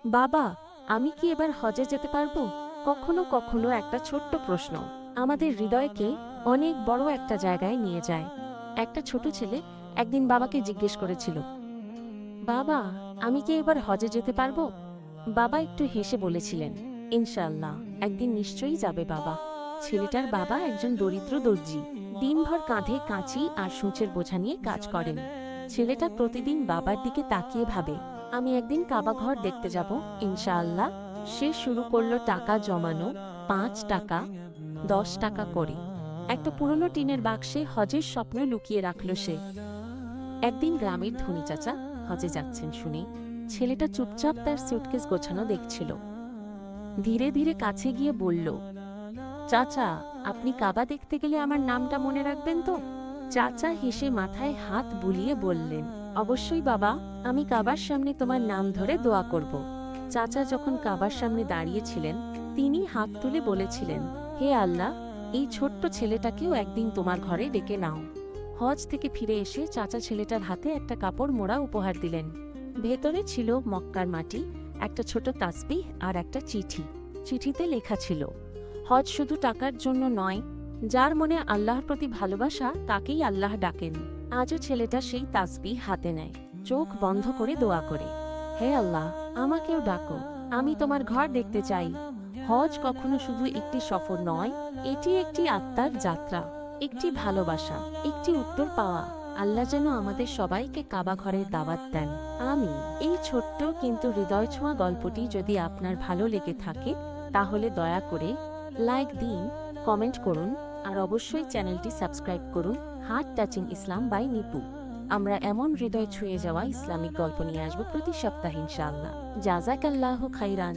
বাবা, আমি কি এবার হজে যেতে পারবো? কখনো কখনো একটা ছোট্ট প্রশ্ন আমাদের হৃদয়কে অনেক বড় একটা জায়গায় নিয়ে যায়। একটা ছোট ছেলে একদিন বাবাকে জিজ্ঞেস করেছিল, বাবা, আমি কি এবার হজে যেতে পারবো? বাবা একটু হেসে বলেছিলেন, ইনশাআল্লাহ, একদিন নিশ্চয়ই যাবে বাবা। ছেলেটার বাবা একজন দরিদ্র দর্জি, দিনভর কাঁধে কাঁচি আর সূচের বোঝা নিয়ে কাজ করেন। ছেলেটা প্রতিদিন বাবার দিকে তাকিয়ে ভাবে, আমি একদিন কাবা ঘর দেখতে যাব, ইনশাআল্লাহ। সে শুরু করলো টাকা জমানো, 5 টাকা, 10 টাকা করে। একটা পুরনো টিনের বাক্সে হজের স্বপ্ন লুকিয়ে রাখল সে। একদিন গ্রামের ধনী চাচা হজে যাচ্ছেন শুনে ছেলেটা চুপচাপ তার সুটকেস গোছানো দেখছিল। ধীরে ধীরে কাছে গিয়ে বলল, চাচা, আপনি কাবা দেখতে গেলে আমার নামটা মনে রাখবেন তো? চাচা হেসে মাথায় হাত বুলিয়ে বললেন, অবশ্যই বাবা, আমি কাবার সামনে তোমার নাম ধরে দোয়া করব। চাচা যখন কাবার সামনে দাঁড়িয়েছিলেন, তিনি হাত তুলে বলেছিলেন, হে আল্লাহ, এই ছোট্ট ছেলেটাকেও একদিন তোমার ঘরে ডেকে নাও। হজ থেকে ফিরে এসে চাচা ছেলেটার হাতে একটা কাপড় মোড়া উপহার দিলেন। ভেতরে ছিল মক্কার মাটি, একটা ছোট তাসবিহ আর একটা চিঠি। চিঠিতে লেখা ছিল, হজ শুধু টাকার জন্য নয়, যার মনে আল্লাহর প্রতি ভালোবাসা তাকেই আল্লাহ ডাকেন। আজও ছেলেটা সেই তাসবিহ হাতে নেয়, চোখ বন্ধ করে দোয়া করে, হে আল্লাহ, আমাকেও ডাকো, আমি তোমার ঘর দেখতে চাই। হজ কখনো শুধু একটি সফর নয়, এটি একটি আত্মার যাত্রা, একটি ভালোবাসা, একটি উত্তর পাওয়া। আল্লাহ যেন আমাদের সবাইকে কাবা ঘরের দাওয়াত দেন। আমি এই ছোট্ট কিন্তু হৃদয় ছোঁয়া গল্পটি যদি আপনার ভালো লেগে থাকে, তাহলে দয়া করে লাইক দিন, কমেন্ট করুন, আর অবশ্যই চ্যানেলটি সাবস্ক্রাইব করুন। Heart touching Islam by Nipu. আমরা এমন হৃদয় ছুঁয়ে যাওয়া ইসলামিক গল্প নিয়ে আসবো প্রতি সপ্তাহে ইনশাআল্লাহ। জাযাকাল্লাহু খাইরান।